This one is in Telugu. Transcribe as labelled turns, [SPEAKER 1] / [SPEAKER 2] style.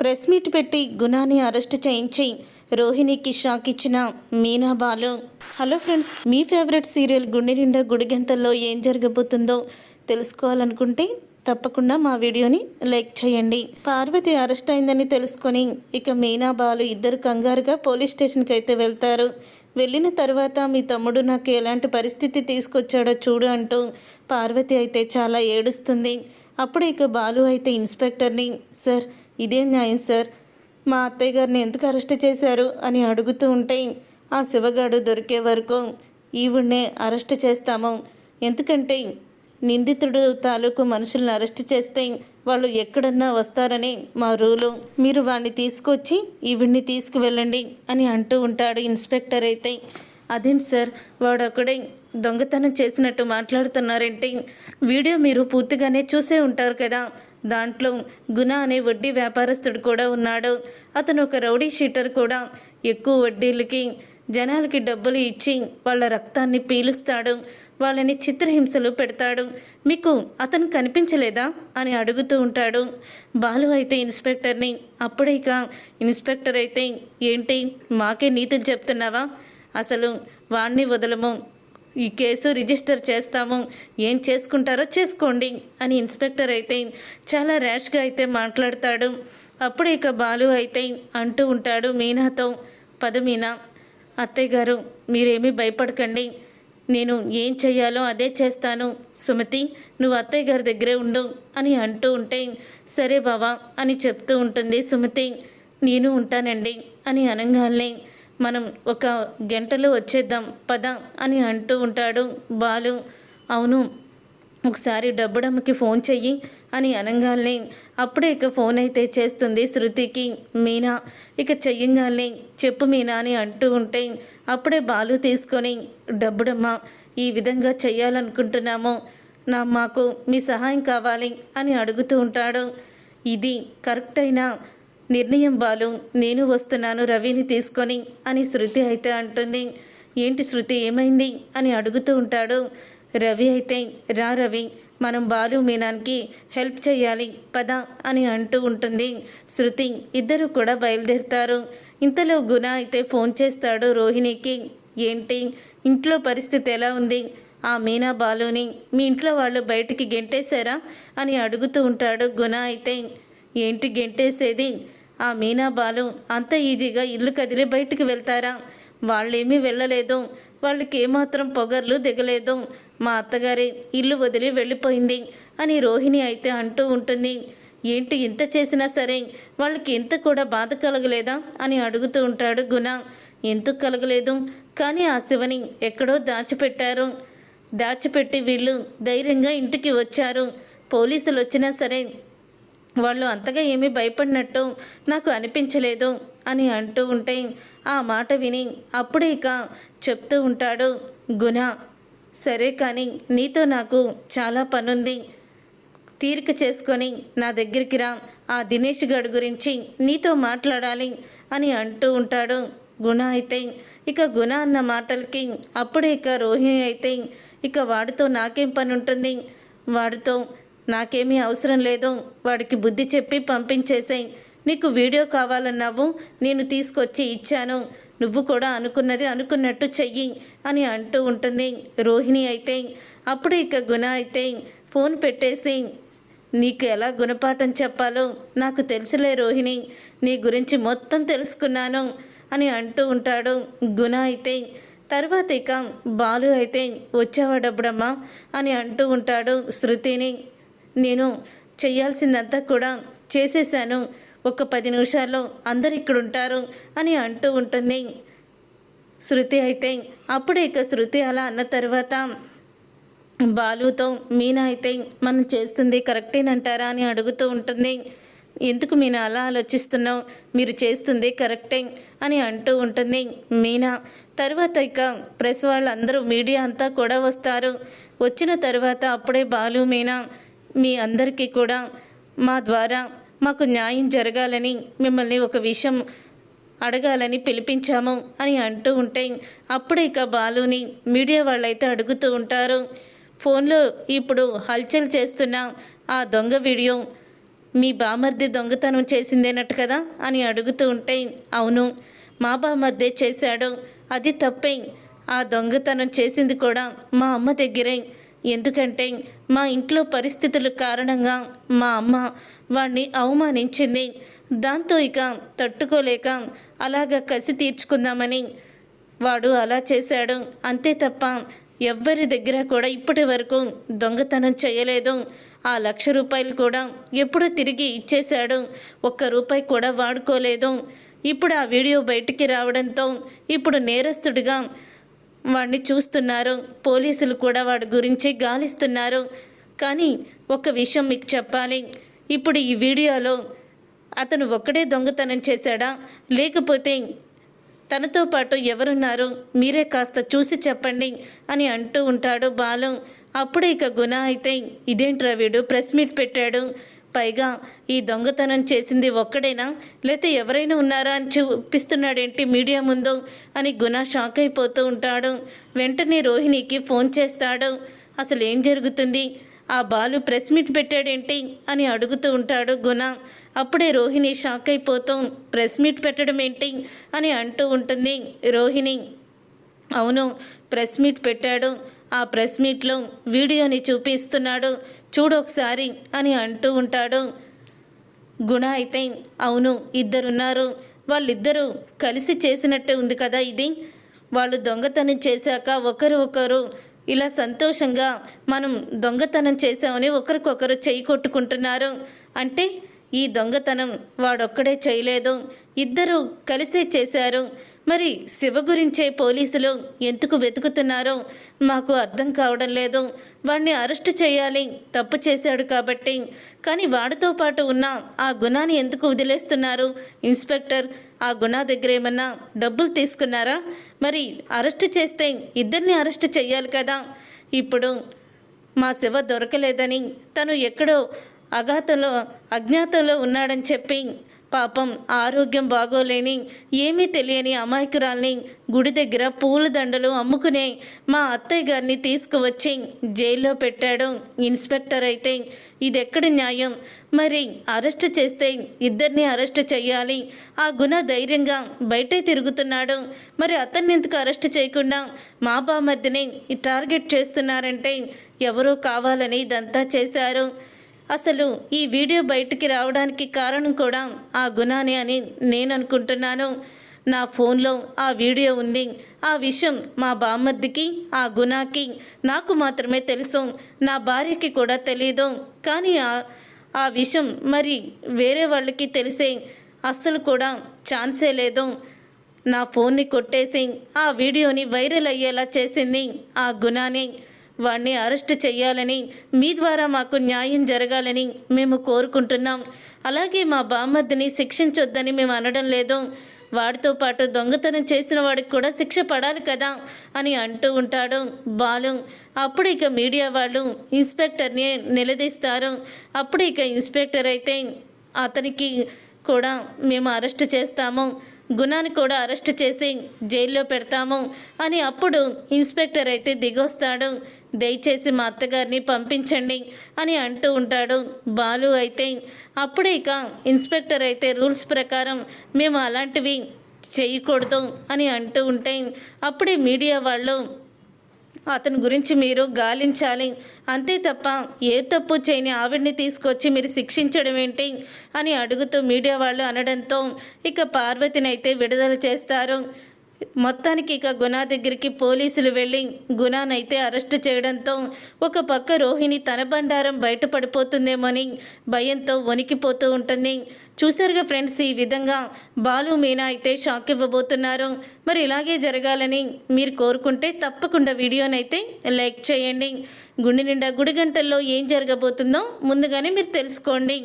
[SPEAKER 1] ప్రెస్ మీట్ పెట్టి గుణాని అరెస్ట్ చేయించి రోహిణికి షాక్ ఇచ్చిన మీనా బాలు. హలో ఫ్రెండ్స్, మీ ఫేవరెట్ సీరియల్ గుండె నిండా గుడిగంటల్లో ఏం జరగబోతుందో తెలుసుకోవాలనుకుంటే తప్పకుండా మా వీడియోని లైక్ చేయండి. పార్వతి అరెస్ట్ అయిందని తెలుసుకొని ఇక మీనా బాలు ఇద్దరు కంగారుగా పోలీస్ స్టేషన్కి అయితే వెళ్తారు. వెళ్ళిన తర్వాత మీ తమ్ముడు నాకు ఎలాంటి పరిస్థితి తీసుకొచ్చాడో చూడు అంటూ పార్వతి అయితే చాలా ఏడుస్తుంది. అప్పుడు ఇక బాలు అయితే ఇన్స్పెక్టర్ని, సార్ ఇదేం న్యాయం సార్, మా అత్తయ్య గారిని ఎందుకు అరెస్ట్ చేశారు అని అడుగుతూ ఉంటే, ఆ శివగాడు దొరికే వరకు ఈవిడ్నే అరెస్ట్ చేస్తాము, ఎందుకంటే నిందితుడు తాలూకు మనుషులను అరెస్ట్ చేస్తే వాళ్ళు ఎక్కడన్నా వస్తారని మా రూలు, మీరు వాడిని తీసుకొచ్చి ఈవిడ్ని తీసుకువెళ్ళండి అని అంటూ ఉంటాడు ఇన్స్పెక్టర్ అయితే. అదేంటి సార్, వాడు అక్కడే దొంగతనం చేసినట్టు మాట్లాడుతున్నారేంటి? వీడియో మీరు పూర్తిగానే చూసే ఉంటారు కదా, దాంట్లో గుణ అనే వడ్డీ వ్యాపారస్తుడు కూడా ఉన్నాడు. అతను ఒక రౌడీ షీటర్ కూడా. ఎక్కువ వడ్డీలకి జనాలకి డబ్బులు ఇచ్చి వాళ్ళ రక్తాన్ని పీలుస్తాడు, వాళ్ళని చిత్రహింసలు పెడతాడు. మీకు అతను కనిపించలేదా అని అడుగుతూ ఉంటాడు బాలు అయితే ఇన్స్పెక్టర్ని. అప్పుడే ఇక ఇన్స్పెక్టర్ అయితే, ఏంటి మాకే నీతులు చెప్తున్నావా? అసలు వాణ్ణి వదలము, ఈ కేసు రిజిస్టర్ చేస్తాము, ఏం చేసుకుంటారో చేసుకోండి అని ఇన్స్పెక్టర్ అయితే చాలా ర్యాష్గా అయితే మాట్లాడతాడు. అప్పుడు ఇక బాలు అయితే అంటూ ఉంటాడు మీనాతో, పద మీనా, అత్తయ్య గారు మీరేమీ భయపడకండి, నేను ఏం చెయ్యాలో అదే చేస్తాను, సుమతి నువ్వు అత్తయ్య గారి దగ్గరే ఉండు అని అంటూ ఉంటే, సరే బావా అని చెప్తూ ఉంటుంది సుమతి. నేను ఉంటానండి అని అనగానే, మనం ఒక గంటలో వచ్చేద్దాం పద అని అంటూ ఉంటాడు బాలు. అవును, ఒకసారి డబ్బుడమ్మకి ఫోన్ చెయ్యి అని అనగానే అప్పుడే ఇక ఫోన్ అయితే చేస్తుంది శృతికి మీనా. ఇక చెయ్యంగానే, చెప్పు మీనా అని అంటూ ఉంటే అప్పుడే బాలు తీసుకొని, డబ్బుడమ్మ ఈ విధంగా చెయ్యాలనుకుంటున్నాము, మాకు మీ సహాయం కావాలి అని అడుగుతూ ఉంటాడు. ఇది కరెక్ట్ అయినా నిర్ణయం బాలు, నేను వస్తున్నాను రవిని తీసుకొని అని శృతి అయితే అంటుంది. ఏంటి శృతి ఏమైంది అని అడుగుతూ ఉంటాడు రవి అయితే. రా రవి, మనం బాలు మీనానికి హెల్ప్ చేయాలి పద అని అంటూ ఉంటుంది శృతి. ఇద్దరు కూడా బయలుదేరుతారు. ఇంతలో గుణ అయితే ఫోన్ చేస్తాడు రోహిణికి. ఏంటి ఇంట్లో పరిస్థితి ఎలా ఉంది? ఆ మీనా బాలుని మీ ఇంట్లో వాళ్ళు బయటికి గెంటేశారా అని అడుగుతూ ఉంటాడు గుణ అయితే. ఏంటి గెంటేసేది? ఆ మీనా బాలు అంత ఈజీగా ఇల్లు కదిలి బయటికి వెళ్తారా? వాళ్ళేమీ వెళ్ళలేదు, వాళ్ళకి ఏమాత్రం పొగర్లు దిగలేదు, మా అత్తగారి ఇల్లు వదిలి వెళ్ళిపోయింది అని రోహిణి అయితే అంటూ ఉంటుంది. ఏంటి ఇంత చేసినా సరే వాళ్ళకి ఇంత కూడా బాధ కలగలేదా అని అడుగుతూ ఉంటాడు గుణ. ఎందుకు కలగలేదు, కానీ ఆ శివని ఎక్కడో దాచిపెట్టారు, దాచిపెట్టి వీళ్ళు ధైర్యంగా ఇంటికి వచ్చారు. పోలీసులు వచ్చినా సరే వాళ్ళు అంతగా ఏమీ భయపడినట్టు నాకు అనిపించలేదు అని అంటూ ఉంటే, ఆ మాట విని అప్పుడే ఇక చెప్తూ ఉంటాడు గుణ. సరే కానీ నీతో నాకు చాలా పనుంది, తీరిక చేసుకొని నా దగ్గరికి రా, ఆ దినేష్ గడ్ గురించి నీతో మాట్లాడాలి అని అంటూ ఉంటాడు గుణ అయితే. ఇక గుణ అన్న మాటలకి అప్పుడే ఇక రోహిణి అయితే, ఇక వాడితో నాకేం పని ఉంటుంది, వాడితో నాకేమీ అవసరం లేదు, వాడికి బుద్ధి చెప్పి పంపించేసాయి, నీకు వీడియో కావాలన్నావు నేను తీసుకొచ్చి ఇచ్చాను, నువ్వు కూడా అనుకున్నది అనుకున్నట్టు చెయ్యి అని అంటూ ఉంటుంది రోహిణి అయితే. అప్పుడు ఇక గుణ అయితే ఫోన్ పెట్టేసి, నీకు ఎలా గుణపాఠం చెప్పాలో నాకు తెలుసులే రోహిణి, నీ గురించి మొత్తం తెలుసుకున్నాను అని అంటూ ఉంటాడు గుణ అయితే. తర్వాత ఇక బాలు అయితే, వచ్చావా డబ్బుడమ్మా అని అంటూ ఉంటాడు శృతిని. నేను చెయ్యాల్సిందంతా కూడా చేసేసాను, ఒక 10 నిమిషాల్లో అందరు ఇక్కడ ఉంటారు అని అంటూ ఉంటుంది శృతి అయితే. అప్పుడే ఇక శృతి అలా అన్న తర్వాత బాలుతో మీనా అయితే, మనం చేస్తుంది కరెక్టేనంటారా అని అడుగుతూ ఉంటుంది. ఎందుకు మీనా అలా ఆలోచిస్తున్నావు, మీరు చేస్తుంది కరెక్టే అని అంటూ ఉంటుంది మీనా. తర్వాత ఇక ప్రెస్ వాళ్ళందరూ మీడియా అంతా కూడా వస్తారు. వచ్చిన తర్వాత అప్పుడే బాలు మీనా, మీ అందరికీ కూడా మా ద్వారా మాకు న్యాయం జరగాలని మిమ్మల్ని ఒక విషయం అడగాలని పిలిపించాము అని అంటూ ఉంటే, అప్పుడే ఇక బాలుని మీడియా వాళ్ళైతే అడుగుతూ ఉంటారు, ఫోన్లో ఇప్పుడు హల్చల్ చేస్తున్న ఆ దొంగ వీడియో మీ బామర్ది దొంగతనం చేసిందేనట్టు కదా అని అడుగుతూ ఉంటే, అవును మా బామర్దే చేశాడు, అది తప్పే. ఆ దొంగతనం చేసింది కూడా మా అమ్మ దగ్గరే. ఎందుకంటే మా ఇంట్లో పరిస్థితుల కారణంగా మా అమ్మ వాణ్ణి అవమానించింది. దాంతో ఇక తట్టుకోలేక అలాగ కసి తీర్చుకుందామని వాడు అలా చేశాడు, అంతే తప్ప ఎవ్వరి దగ్గర కూడా ఇప్పటి వరకు దొంగతనం చేయలేదు. ఆ 1,00,000 రూపాయలు కూడా ఎప్పుడో తిరిగి ఇచ్చేశాడు, ఒక్క రూపాయి కూడా వాడుకోలేదు. ఇప్పుడు ఆ వీడియో బయటికి రావడంతో ఇప్పుడు నేరస్తుడిగా వాడిని చూస్తున్నారు. పోలీసులు కూడా వాడి గురించి గాలిస్తున్నారు. కానీ ఒక విషయం మీకు చెప్పాలి, ఇప్పుడు ఈ వీడియోలో అతను ఒక్కడే దొంగతనం చేశాడా, లేకపోతే తనతో పాటు ఎవరున్నారు, మీరే కాస్త చూసి చెప్పండి అని అంటూ ఉంటాడు బాలు. అప్పుడే ఇక గుణ అయితే, ఇదేంట్రా వీడు ప్రెస్ మీట్ పెట్టాడు, పైగా ఈ దొంగతనం చేసింది ఒక్కడేనా, లేకపోతే ఎవరైనా ఉన్నారా అని చూపిస్తున్నాడేంటి మీడియా ముందు అని గుణ షాక్ అయిపోతూ ఉంటాడు. వెంటనే రోహిణికి ఫోన్ చేస్తాడు. అసలు ఏం జరుగుతుంది, ఆ బాలు ప్రెస్ మీట్ పెట్టాడేంటి అని అడుగుతూ ఉంటాడు గుణ. అప్పుడే రోహిణి షాక్ అయిపోతూ, ప్రెస్ మీట్ పెట్టడం ఏంటి అని అంటూ ఉంటుంది రోహిణి. అవును ప్రెస్ మీట్ పెట్టాడు, ఆ ప్రెస్ మీట్లో వీడియోని చూపిస్తున్నాడు, చూడొకసారి అని అంటూ ఉంటాడు. గుణ అయితే, అవును ఇద్దరున్నారు, వాళ్ళిద్దరూ కలిసి చేసినట్టే ఉంది కదా ఇది. వాళ్ళు దొంగతనం చేశాక ఒకరు ఇలా సంతోషంగా మనం దొంగతనం చేశామని ఒకరికొకరు చేయి కొట్టుకుంటున్నారు. అంటే ఈ దొంగతనం వాడొక్కడే చేయలేదు, ఇద్దరు కలిసే చేశారు. మరి శివ గురించే పోలీసులు ఎందుకు వెతుకుతున్నారో మాకు అర్థం కావడం లేదు. వాడిని అరెస్ట్ చేయాలి, తప్పు చేశాడు కాబట్టి. కానీ వాడితో పాటు ఉన్న ఆ గుణాన్ని ఎందుకు వదిలేస్తున్నారు ఇన్స్పెక్టర్? ఆ గుణ దగ్గర ఏమన్నా డబ్బులు తీసుకున్నారా? మరి అరెస్ట్ చేస్తే ఇద్దరిని అరెస్ట్ చేయాలి కదా. ఇప్పుడు మా శివ దొరకలేదని, తను ఎక్కడో అజ్ఞాతంలో ఉన్నాడని చెప్పి పాపం ఆరోగ్యం బాగోలేని ఏమీ తెలియని అమాయకురాల్ని గుడి దగ్గర పూల దండలు అమ్ముకునే మా అత్తయ్య గారిని తీసుకువచ్చి జైల్లో పెట్టాడు ఇన్స్పెక్టర్. అయితే ఇది ఎక్కడి న్యాయం? మరి అరెస్ట్ చేస్తే ఇద్దరిని అరెస్ట్ చేయాలి, ఆ గుణ ధైర్యంగా బయటే తిరుగుతున్నాడు, మరి అతన్ని ఎందుకు అరెస్ట్ చేయకుండా మా బామర్దిని టార్గెట్ చేస్తున్నారంటే ఎవరో కావాలని ఇదంతా చేశారు. అసలు ఈ వీడియో బయటికి రావడానికి కారణం కూడా ఆ గుణానే అని నేను అనుకుంటున్నాను. నా ఫోన్లో ఆ వీడియో ఉంది, ఆ విషయం మా బామ్మర్దికి ఆ గుణాకి నాకు మాత్రమే తెలుసు, నా భార్యకి కూడా తెలీదు. కానీ ఆ విషయం మరి వేరే వాళ్ళకి తెలిసే అస్సలు కూడా ఛాన్సే లేదు. నా ఫోన్ని కొట్టేసి ఆ వీడియోని వైరల్ అయ్యేలా చేసింది ఆ గుణానే. వాడిని అరెస్ట్ చేయాలని, మీ ద్వారా మాకు న్యాయం జరగాలని మేము కోరుకుంటున్నాం. అలాగే మా బామ్మర్దిని శిక్షించొద్దని మేము అనడం లేదు, వాడితో పాటు దొంగతనం చేసిన వాడికి కూడా శిక్ష పడాలి కదా అని అంటూ ఉంటాడు బాలు. అప్పుడు ఇక మీడియా వాళ్ళు ఇన్స్పెక్టర్ని నిలదీస్తారు. అప్పుడు ఇక ఇన్స్పెక్టర్ అయితే, అతనికి కూడా మేము అరెస్ట్ చేస్తాము, గుణాన్ని కూడా అరెస్ట్ చేసి జైల్లో పెడతాము అని అప్పుడు ఇన్స్పెక్టర్ అయితే దిగొస్తాడు. దయచేసి మా అత్తగారిని పంపించండి అని అంటూ ఉంటాడు బాలు. అయితే అప్పుడే ఇక ఇన్స్పెక్టర్ అయితే రూల్స్ ప్రకారం మేము అలాంటివి చేయకూడదు అని అంటూ ఉంటే అప్పుడే మీడియా వాళ్ళు, అతని గురించి మీరు గాలించాలి, అంతే తప్ప ఏ తప్పు చేయని ఆవిడ్ని తీసుకొచ్చి మీరు శిక్షించడం ఏంటి అని అడుగుతూ మీడియా వాళ్ళు అనడంతో ఇక పార్వతిని అయితే విడుదల చేస్తారు. మొత్తానికి ఇక గుణ దగ్గరికి పోలీసులు వెళ్ళి గుణానైతే అరెస్ట్ చేయడంతో ఒక పక్క రోహిణి తన బండారం బయటపడిపోతుందేమోని భయంతో వణికిపోతూ ఉంటుంది. చూసారుగా ఫ్రెండ్స్, ఈ విధంగా బాలు మీనా అయితే షాక్ ఇవ్వబోతున్నారు. మరి ఇలాగే జరగాలని మీరు కోరుకుంటే తప్పకుండా వీడియోనైతే లైక్ చేయండి. గుండె నిండా గుడి గంటల్లో ఏం జరగబోతుందో ముందుగానే మీరు తెలుసుకోండి.